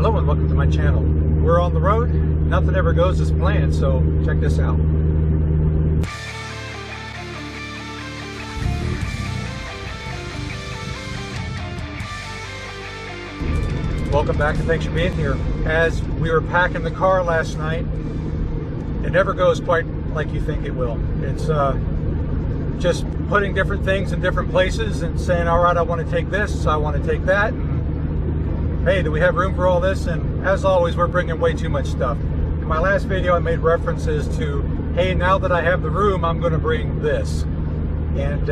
Hello and welcome to my channel. We're on the road. Nothing ever goes as planned, so check this out. Welcome back and thanks for being here. As we were packing the car last night, it never goes quite like you think it will. It's just putting different things in different places and saying, all right, I want to take this, I want to take that. And, hey, do we have room for all this? And as always, we're bringing way too much stuff. In my last video, I made references to, hey, now that I have the room, I'm going to bring this. And,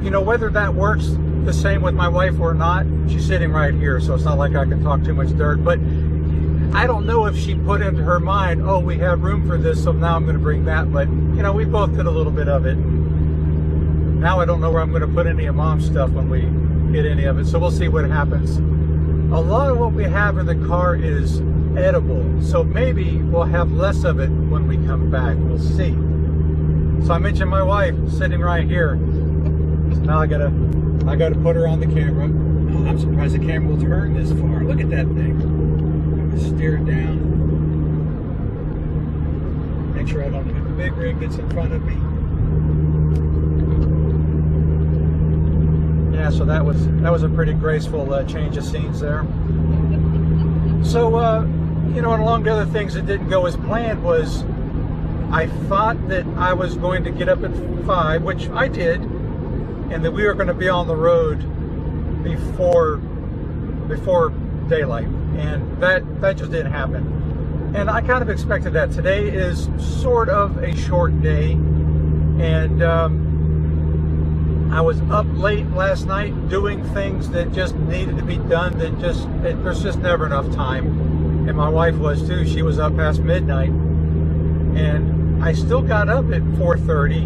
you know, whether that works the same with my wife or not, she's sitting right here, so it's not like I can talk too much dirt, but I don't know if she put into her mind, oh, we have room for this, so now I'm going to bring that. But, you know, we both did a little bit of it. Now I don't know where I'm going to put any of Mom's stuff when we get any of it, so we'll see what happens. A lot of what we have in the car is edible, so maybe we'll have less of it when we come back. We'll see. So I mentioned my wife sitting right here. So now I gotta put her on the camera. Oh, I'm surprised the camera will turn this far. Look at that thing. Steer it down. Make sure I don't have the big rig gets in front of me. Yeah, so that was a pretty graceful change of scenes there. So you know, and along the other things that didn't go as planned was I thought that I was going to get up at 5, which I did, and that we were going to be on the road before daylight. And that just didn't happen. And I kind of expected that. Today is sort of a short day. And I was up late last night doing things that just needed to be done. There's just never enough time. And my wife was too. She was up past midnight. And I still got up at 4:30.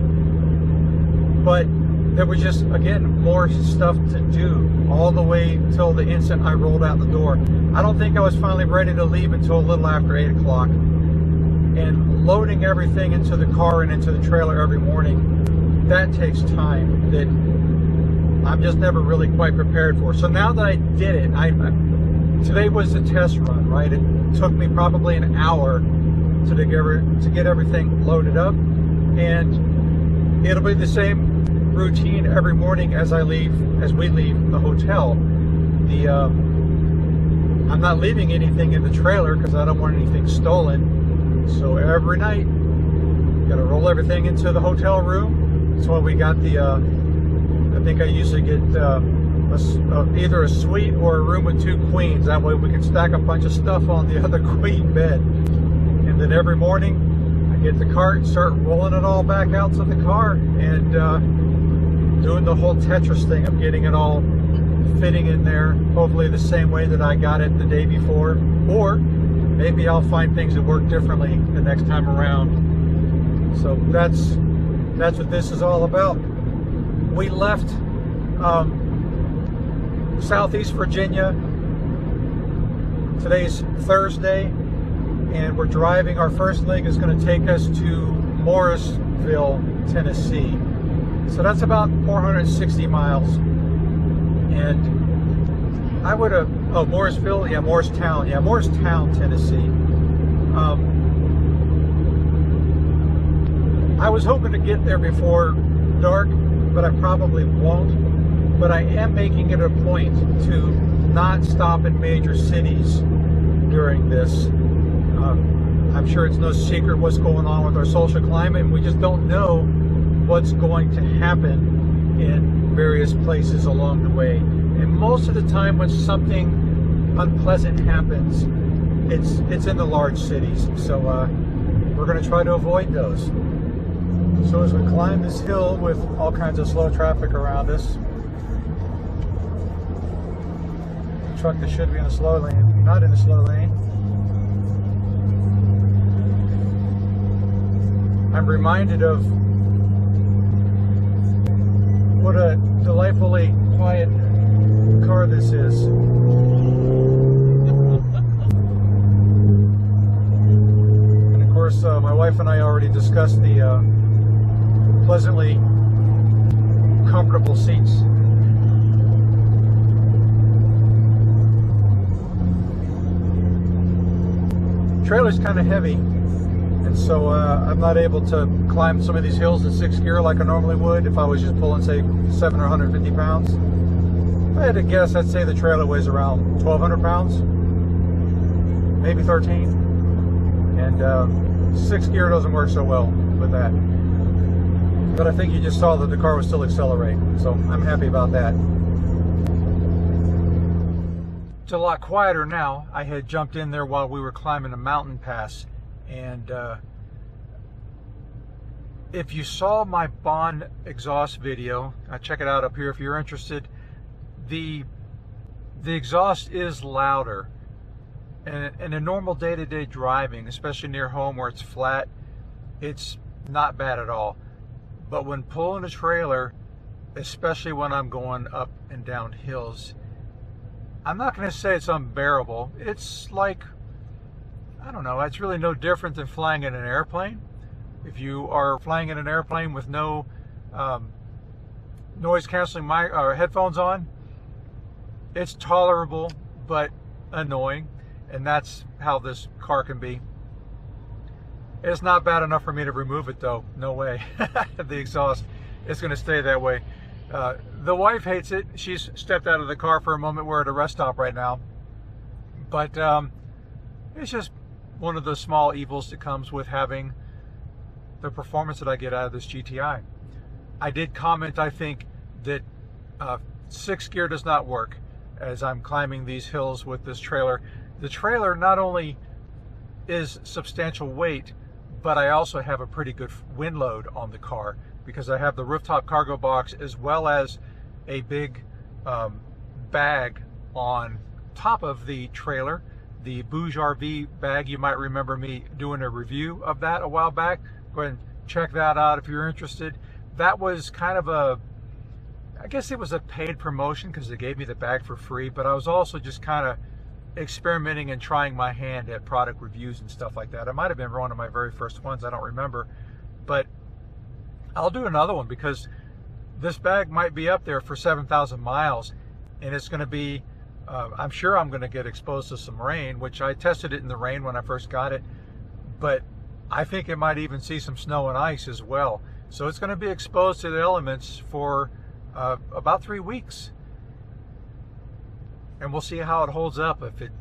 But there was just, again, more stuff to do all the way till the instant I rolled out the door. I don't think I was finally ready to leave until a little after 8 o'clock. And loading everything into the car and into the trailer every morning, that takes time that I'm just never really quite prepared for. So now that I did it, today was a test run, right? It took me probably an hour to get everything loaded up. And it'll be the same routine every morning as we leave the hotel. I'm not leaving anything in the trailer because I don't want anything stolen. So every night, gotta roll everything into the hotel room. That's why we got I think I usually get either a suite or a room with 2 queens. That way we can stack a bunch of stuff on the other queen bed. And then every morning, I get the cart and start rolling it all back out to the car and doing the whole Tetris thing of getting it all fitting in there, hopefully the same way that I got it the day before, or maybe I'll find things that work differently the next time around. So that's what this is all about. We left Southeast Virginia. Today's Thursday, and we're driving. Our first leg is going to take us to Morrisville, Tennessee. So that's about 460 miles. And I would have, oh, Morrisville, yeah, Morristown, Tennessee. I was hoping to get there before dark, but I probably won't. But I am making it a point to not stop in major cities during this. I'm sure it's no secret what's going on with our social climate, and we just don't know what's going to happen in various places along the way. And most of the time when something unpleasant happens, it's in the large cities. So we're going to try to avoid those. So as we climb this hill with all kinds of slow traffic around us, the truck that should be in the slow lane, not in the slow lane. I'm reminded of what a delightfully quiet car this is. And of course, my wife and I already discussed the pleasantly comfortable seats. trailer's kind of heavy, and so I'm not able to climb some of these hills in 6th gear like I normally would if I was just pulling, say, 7 or 150 pounds. If I had to guess, I'd say the trailer weighs around 1,200 pounds, maybe 13. And 6th gear doesn't work so well with that. But I think you just saw that the car was still accelerating, so I'm happy about that. It's a lot quieter now. I had jumped in there while we were climbing a mountain pass, and if you saw my Bond exhaust video, check it out up here if you're interested. The exhaust is louder, and in a normal day-to-day driving, especially near home where it's flat, it's not bad at all. But when pulling a trailer, especially when I'm going up and down hills, I'm not going to say it's unbearable. It's like, I don't know, it's really no different than flying in an airplane. If you are flying in an airplane with no noise canceling headphones on, it's tolerable but annoying, and that's how this car can be. It's not bad enough for me to remove it though, no way. The exhaust is going to stay that way. The wife hates it. She's stepped out of the car for a moment. We're at a rest stop right now. But it's just one of the small evils that comes with having the performance that I get out of this GTI. I did comment, I think, that 6th gear does not work as I'm climbing these hills with this trailer. The trailer not only is substantial weight, but I also have a pretty good wind load on the car because I have the rooftop cargo box as well as a big bag on top of the trailer. The Bouge RV bag, you might remember me doing a review of that a while back. Go ahead and check that out if you're interested. That was kind of a, I guess it was a paid promotion because they gave me the bag for free, but I was also just kind of experimenting and trying my hand at product reviews and stuff like that. It might have been one of my very first ones, I don't remember, but I'll do another one because this bag might be up there for 7,000 miles, and it's going to be, I'm sure I'm going to get exposed to some rain, which I tested it in the rain when I first got it, but I think it might even see some snow and ice as well. So it's going to be exposed to the elements for about 3 weeks. And we'll see how it holds up. If it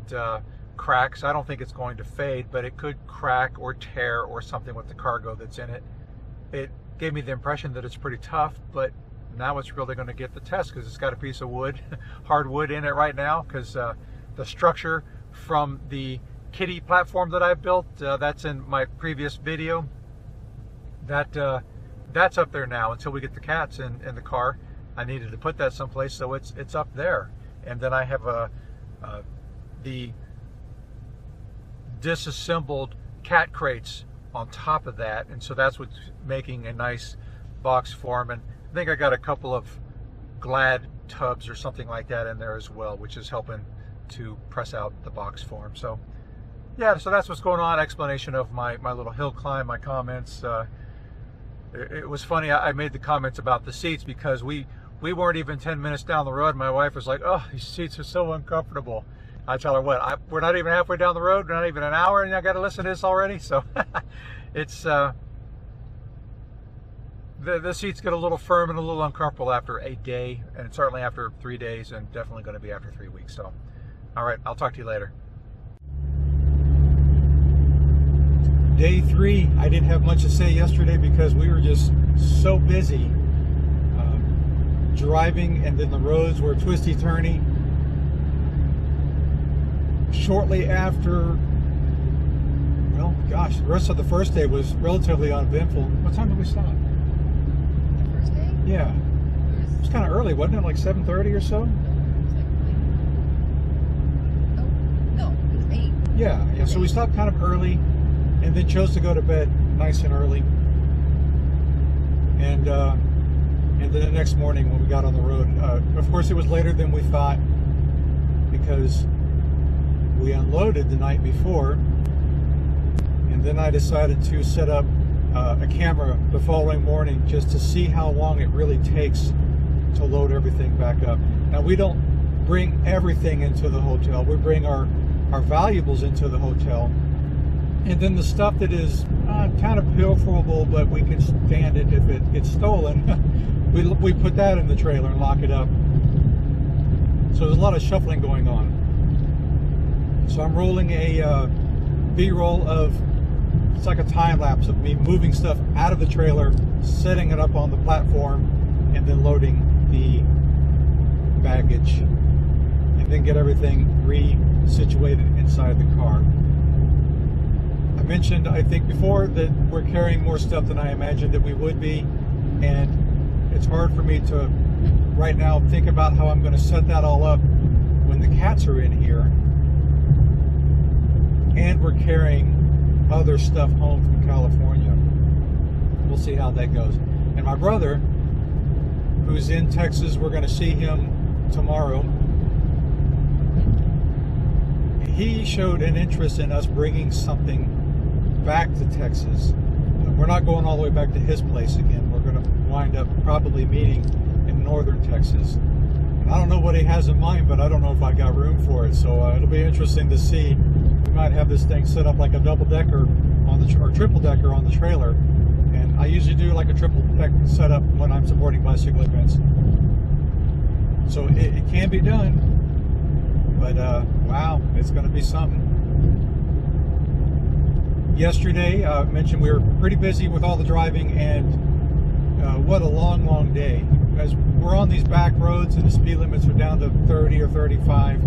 cracks, I don't think it's going to fade, but it could crack or tear or something with the cargo that's in it. It gave me the impression that it's pretty tough, but now it's really going to get the test because it's got a piece of wood, hardwood in it right now, because the structure from the kitty platform that I built, that's in my previous video, that's up there now until we get the cats in the car. I needed to put that someplace, so it's up there. And then I have the disassembled cat crates on top of that, and so that's what's making a nice box form. And I think I got a couple of Glad tubs or something like that in there as well, which is helping to press out the box form. So yeah, so that's what's going on. Explanation of my little hill climb, my comments. It was funny, I made the comments about the seats because we weren't even 10 minutes down the road. My wife was like, oh, these seats are so uncomfortable. I tell her, what, we're not even halfway down the road, not even an hour, and I got to listen to this already? So it's, the seats get a little firm and a little uncomfortable after a day, and certainly after 3 days, and definitely going to be after 3 weeks. So, all right, I'll talk to you later. Day 3, I didn't have much to say yesterday because we were just so busy driving, and then the roads were twisty turny. Shortly after, well, gosh, the rest of the first day was relatively uneventful. What time did we stop? The first day? Yeah. It was kind of early, wasn't it? Like 7:30 or so? No, it was 8. Yeah, so we stopped kind of early and then chose to go to bed nice and early. And then the next morning when we got on the road, of course it was later than we thought because we unloaded the night before, and then I decided to set up a camera the following morning just to see how long it really takes to load everything back up. Now, we don't bring everything into the hotel. We bring our valuables into the hotel, And then the stuff that is kind of pilferable, but we can stand it if it gets stolen, we put that in the trailer and lock it up. So there's a lot of shuffling going on. So I'm rolling a B-roll of, it's like a time lapse of me moving stuff out of the trailer, setting it up on the platform, and then loading the baggage, and then get everything re-situated inside the car. I mentioned, I think before, that we're carrying more stuff than I imagined that we would be, and it's hard for me to right now think about how I'm going to set that all up when the cats are in here and we're carrying other stuff home from California. We'll see how that goes. And my brother, who's in Texas, we're going to see him tomorrow. He showed an interest in us bringing something back to Texas. We're not going all the way back to his place again. We're going to wind up probably meeting in northern Texas. And I don't know what he has in mind, but I don't know if I got room for it. So it'll be interesting to see. We might have this thing set up like a double-decker on the or triple-decker on the trailer. And I usually do like a triple-deck setup when I'm supporting bicycle events. So it can be done. But wow, it's going to be something. Yesterday, I mentioned we were pretty busy with all the driving, and what a long day. As we're on these back roads and the speed limits are down to 30 or 35,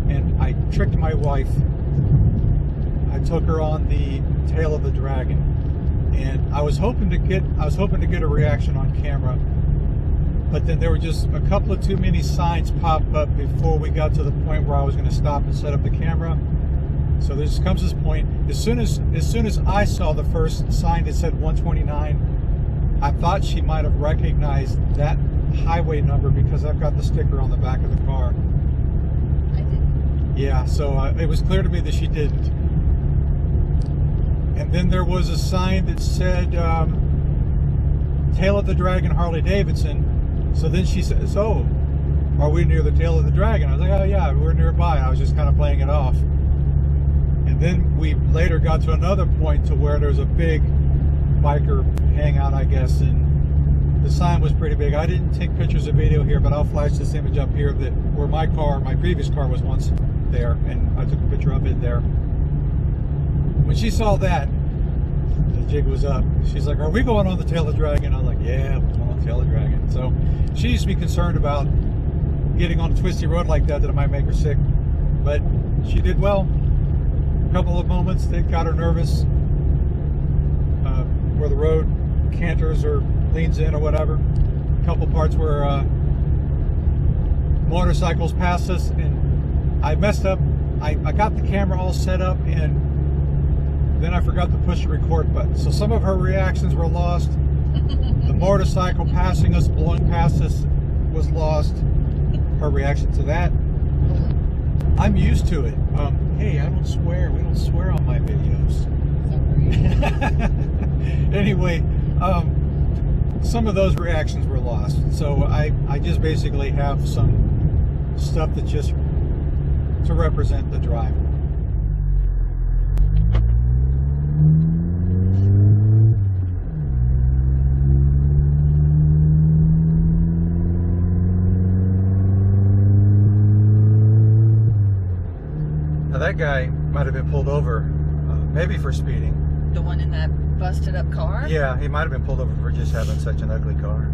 and I tricked my wife. I took her on the tail of the dragon, and I was hoping to get a reaction on camera, but then there were just a couple of too many signs pop up before we got to the point where I was going to stop and set up the camera. So there just comes this point. As soon as I saw the first sign that said 129, I thought she might have recognized that highway number because I've got the sticker on the back of the car. I didn't. Yeah, so it was clear to me that she didn't. And then there was a sign that said Tail of the Dragon Harley Davidson. So then she says, "Oh, are we near the Tail of the Dragon?" I was like, "Oh yeah, we're nearby." I was just kind of playing it off. And then we later got to another point to where there's a big biker hangout, I guess, and the sign was pretty big. I didn't take pictures or video here, but I'll flash this image up here that where my previous car was once there, and I took a picture of it there. When she saw that, the jig was up. She's like, "Are we going on the Tail of the Dragon?" I was like, "Yeah, we're going on the Tail of the Dragon." So she used to be concerned about getting on a twisty road like that it might make her sick, but she did well. A couple of moments that got her nervous, where the road canters or leans in or whatever. A couple parts where motorcycles passed us, and I messed up. I got the camera all set up, and then I forgot to push the record button. So some of her reactions were lost. The motorcycle passing us, blowing past us, was lost. Her reaction to that. I'm used to it. Hey, I don't swear. We don't swear on my videos. Anyway, some of those reactions were lost. So I just basically have some stuff that just to represent the drive. Now that guy might have been pulled over, maybe for speeding. The one in that busted up car? Yeah, he might have been pulled over for just having such an ugly car.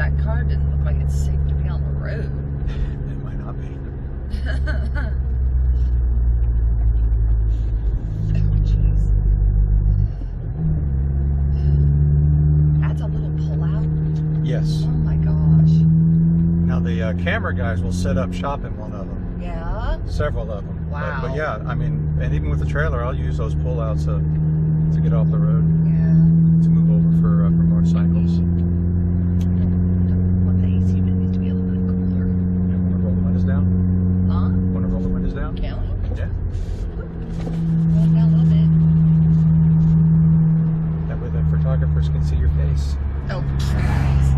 that car didn't look like it's safe to be on the road. It might not be. Oh, jeez. That's a little pull-out? Yes. Oh my gosh. Now the camera guys will set up shop in one of them. Yeah? Several of them. Wow. But yeah, I mean, and even with the trailer, I'll use those pull-outs to get off the road. Yeah. To move over for motorcycles. Well, the AC needs to be a little bit cooler. Yeah, want to roll the windows down? Huh? Want to roll the windows down? Can we? Yeah. Roll it down a little bit. That way the photographers can see your face. Oh, please.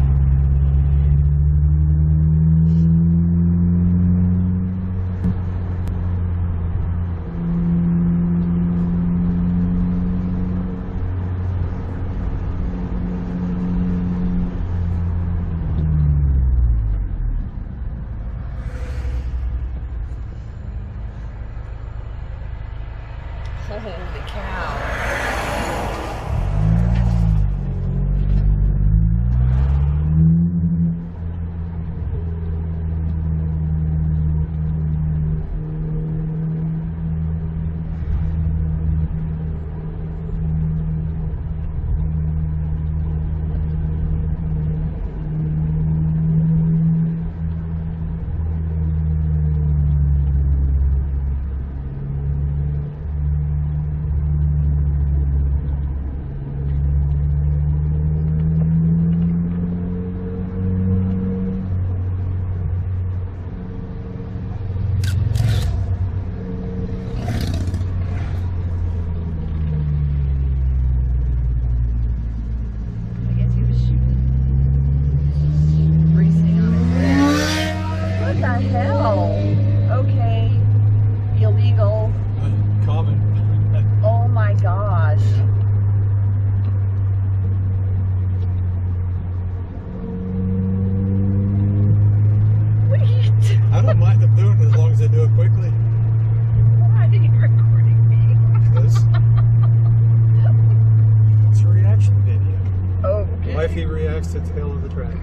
don't mind them doing it as long as they do it quickly. Why are you recording me? Because it's a reaction video. Okay. Wifey reacts to Tail of the Track.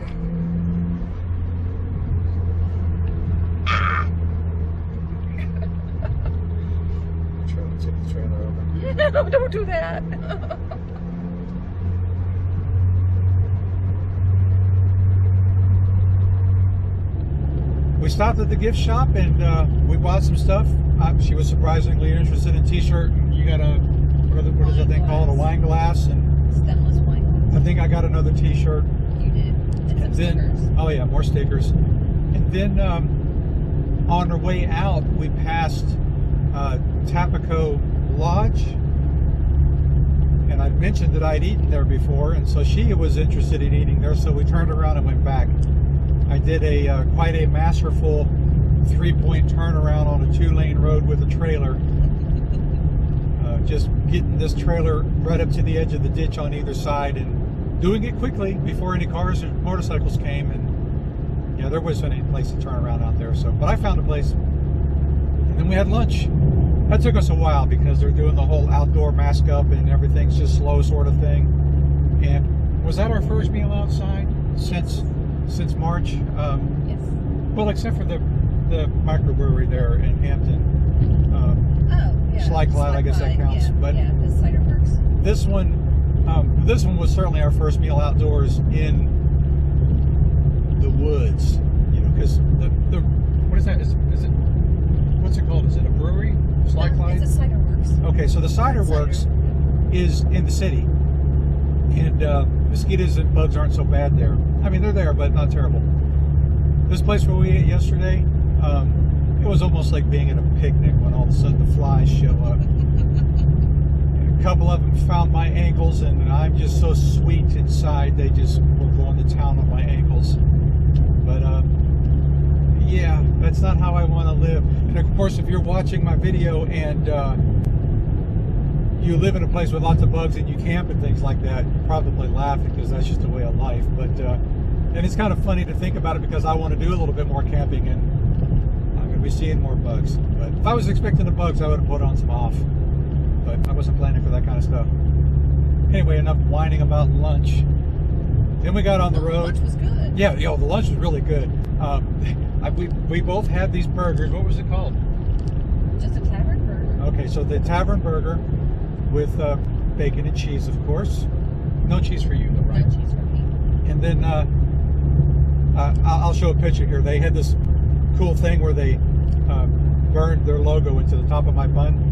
Take the trailer over. No, don't do that. We stopped at the gift shop and we bought some stuff. She was surprisingly interested in t-shirt. You got a, what is that thing called? A wine glass. And Stemless wine. I think I got another t-shirt. You did. And then, stickers. oh yeah, more stickers. And then on our way out, we passed Tapaco Lodge. And I'd mentioned that I'd eaten there before, and so she was interested in eating there, so we turned around and went back. I did a quite a masterful 3-point turnaround on a 2-lane road with a trailer. Just getting this trailer right up to the edge of the ditch on either side and doing it quickly before any cars or motorcycles came. And yeah, there wasn't any place to turn around out there. So, but I found a place. And then we had lunch. That took us a while because they're doing the whole outdoor mask up and everything's just slow sort of thing. And was that our first meal outside since March? Yes. Well, except for the microbrewery there in Hampton. Yeah. Slide Cloud, I guess that counts. Yeah, but yeah, the cider works. this one was certainly our first meal outdoors in the woods. You know, because the what is that? Is it what's it called? Is it a brewery? Slide Cloud? It's a cider works. Okay, so the Cider Works is in the city, and mosquitoes and bugs aren't so bad there. I mean, they're there, but not terrible. This place where we ate yesterday, it was almost like being at a picnic when all of a sudden the flies show up. And a couple of them found my ankles, and I'm just so sweet inside, they just were going to town on my ankles. But yeah, that's not how I want to live. And of course, if you're watching my video and you live in a place with lots of bugs and you camp and things like that, you're probably laughing because that's just a way of life. But and it's kind of funny to think about it because I want to do a little bit more camping and I'm going to be seeing more bugs. But if I was expecting the bugs, I would have put on some off. But I wasn't planning for that kind of stuff. Anyway, enough whining about lunch. Then we got on the road. Lunch was good. Yeah, the lunch was really good. We both had these burgers. What was it called? Just a tavern burger. Okay, so the tavern burger with bacon and cheese, of course. No cheese for you, though, right? No cheese for me. And then I'll show a picture here. They had this cool thing where they burned their logo into the top of my bun.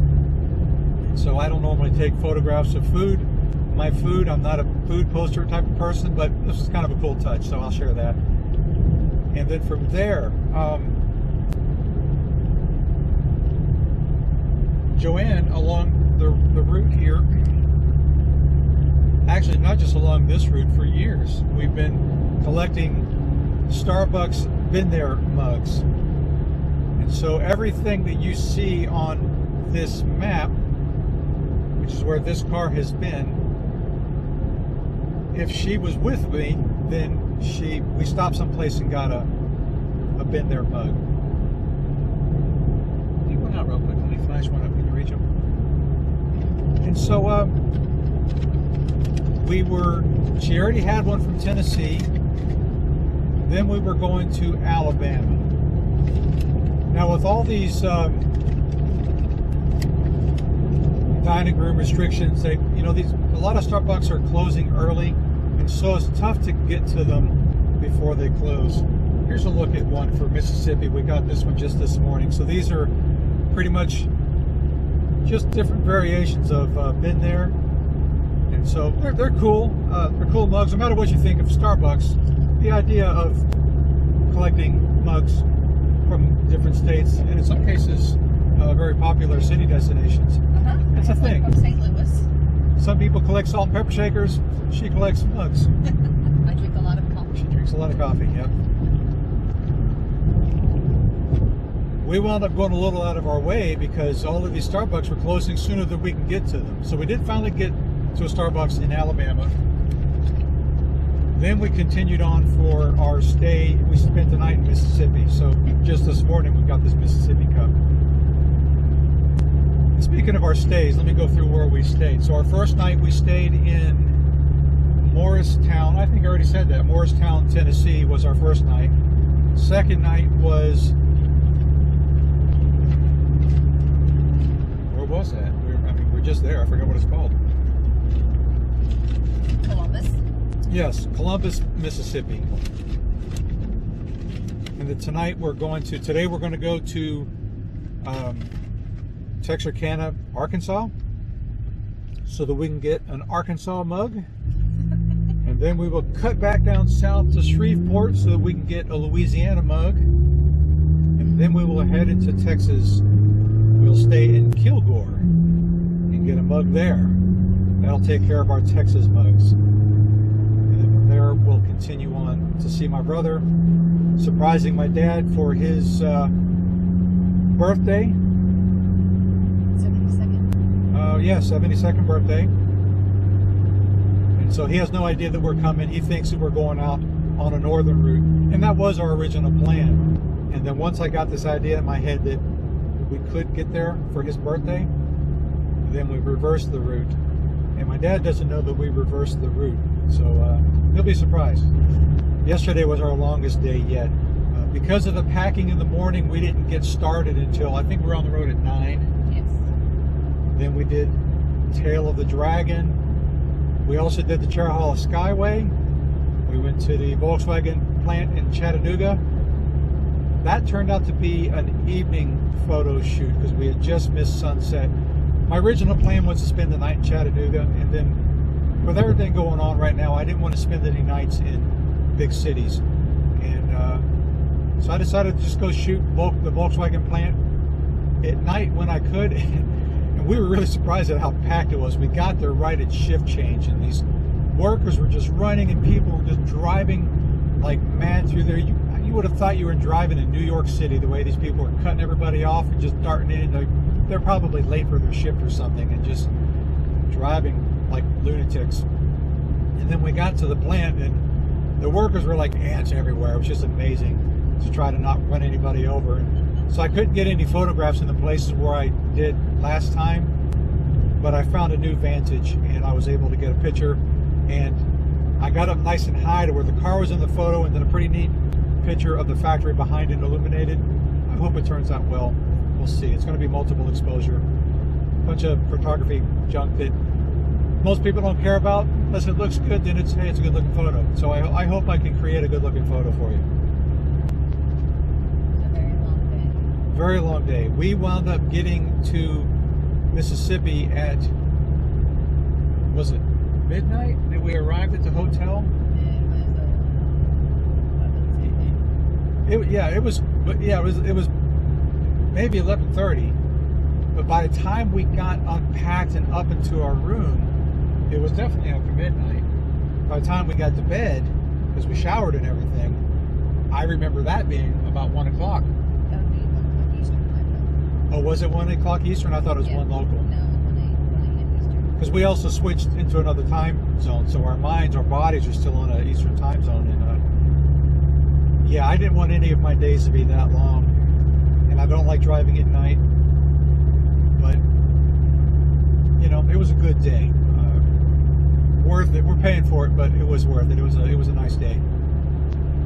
So I don't normally take photographs of food. My food, I'm not a food poster type of person, but this is kind of a cool touch, so I'll share that. And then from there, Joanne, along the route here, actually not just along this route, for years, we've been collecting Starbucks Been There mugs. And so everything that you see on this map, which is where this car has been, if she was with me, then we stopped someplace and got a Been There mug. You went out real quick. Let me flash one up. Can you reach them? And so she already had one from Tennessee. Then we were going to Alabama. Now with all these dining room restrictions, a lot of Starbucks are closing early, and so it's tough to get to them before they close. Here's a look at one for Mississippi. We got this one just this morning. So these are pretty much just different variations of Been There. And so they're cool. They're cool mugs. No matter what you think of Starbucks, the idea of collecting mugs from different states, and in some cases, very popular city destinations. It's a thing. From St. Louis. Some people collect salt and pepper shakers. She collects mugs. I drink a lot of coffee. She drinks a lot of coffee, yep. We wound up going a little out of our way because all of these Starbucks were closing sooner than we can get to them. So we did finally get to a Starbucks in Alabama. Then we continued on for our stay. We spent the night in Mississippi. So just this morning we got this Mississippi Cup. And speaking of our stays, let me go through where we stayed. So our first night we stayed in Morristown. I think I already said that. Morristown, Tennessee was our first night. Second night was... Where was that? We're just there. I forgot what it's called. Columbus? Yes, Columbus, Mississippi. And then today we're going to go to Texarkana, Arkansas, so that we can get an Arkansas mug. And then we will cut back down south to Shreveport so that we can get a Louisiana mug. And then we will head into Texas. We'll stay in Kilgore and get a mug there. That'll take care of our Texas mugs. And then from there, we'll continue on to see my brother, surprising my dad for his birthday. 72nd? Yeah, 72nd birthday. And so he has no idea that we're coming. He thinks that we're going out on a northern route. And that was our original plan. And then once I got this idea in my head that we could get there for his birthday, then we reversed the route. And my dad doesn't know that we reversed the route. So he'll be surprised. Yesterday was our longest day yet. Because of the packing in the morning, we didn't get started until, I think we were on the road at 9. Yes. Then we did Tail of the Dragon. We also did the Cherohala Skyway. We went to the Volkswagen Plant in Chattanooga. That turned out to be an evening photo shoot because we had just missed sunset. My original plan was to spend the night in Chattanooga, and then with everything going on right now, I didn't want to spend any nights in big cities. And so I decided to just go shoot the Volkswagen Plant at night when I could. And we were really surprised at how packed it was. We got there right at shift change, and these workers were just running, and people were just driving like mad through there. You would have thought you were driving in New York City, the way these people were cutting everybody off and just darting in. They're probably late for their shift or something, and just driving like lunatics. And then we got to the plant, and the workers were like ants everywhere. It was just amazing to try to not run anybody over. And so I couldn't get any photographs in the places where I did last time, but I found a new vantage, and I was able to get a picture. And I got up nice and high to where the car was in the photo, and then a pretty neat picture of the factory behind it illuminated. I hope it turns out well. We'll see. It's going to be multiple exposure. A bunch of photography junk that most people don't care about. Unless it looks good, then it's, hey, it's a good looking photo. So I hope I can create a good looking photo for you. A very long day. Very long day. We wound up getting to Mississippi at, was it midnight that we arrived at the hotel? It was maybe 11:30, but by the time we got unpacked and up into our room, it was definitely after midnight. By the time we got to bed, because we showered and everything, I remember that being about 1 o'clock. That would be 1 o'clock Eastern time. Oh, was it 1 o'clock Eastern? I thought it was 1 local. No, 1 Eastern. Because we also switched into another time zone, so our bodies are still on an Eastern time zone. And yeah, I didn't want any of my days to be that long, and I don't like driving at night. But you know, it was a good day. Worth it. We're paying for it, but it was worth it. It was a nice day.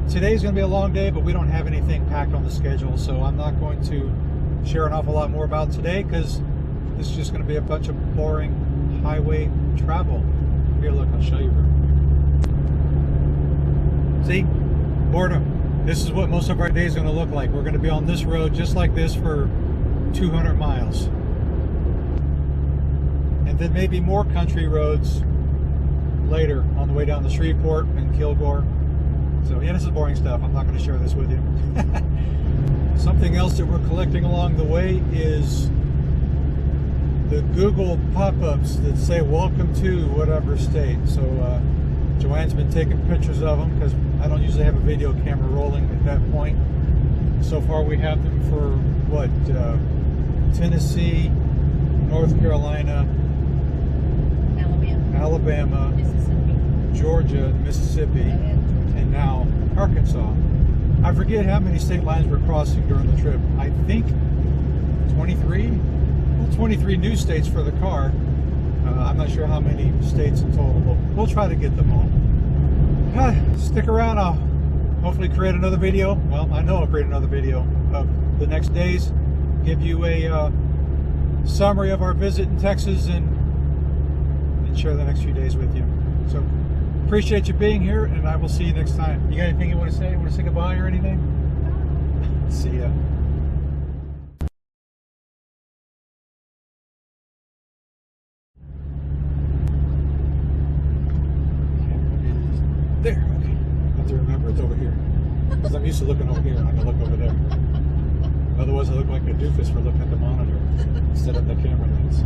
Today's going to be a long day, but we don't have anything packed on the schedule, so I'm not going to share an awful lot more about today because this is just going to be a bunch of boring highway travel. Here, look, I'll show you. See? Boredom. This is what most of our day is going to look like. We're going to be on this road just like this for 200 miles. And then maybe more country roads later on the way down to Shreveport and Kilgore. So yeah, this is boring stuff. I'm not going to share this with you. Something else that we're collecting along the way is the Google pop-ups that say welcome to whatever state. So Joanne's been taking pictures of them because I don't usually have a video camera rolling at that point. So far we have them for what, Tennessee, North Carolina, Alabama, Mississippi, Georgia, Mississippi, and now Arkansas. I forget how many state lines we're crossing during the trip. I think 23? Well, 23 new states for the car. I'm not sure how many states in total, but we'll try to get them all. Stick around. I'll hopefully create another video. Well, I know I'll create another video of the next days. Give you a summary of our visit in Texas and share the next few days with you. So appreciate you being here, and I will see you next time. You got anything you want to say? You want to say goodbye or anything? See ya. There, okay. I have to remember it's over here. Because I'm used to looking over here, and I can look over there. Otherwise I look like a doofus for looking at the monitor instead of the camera lens.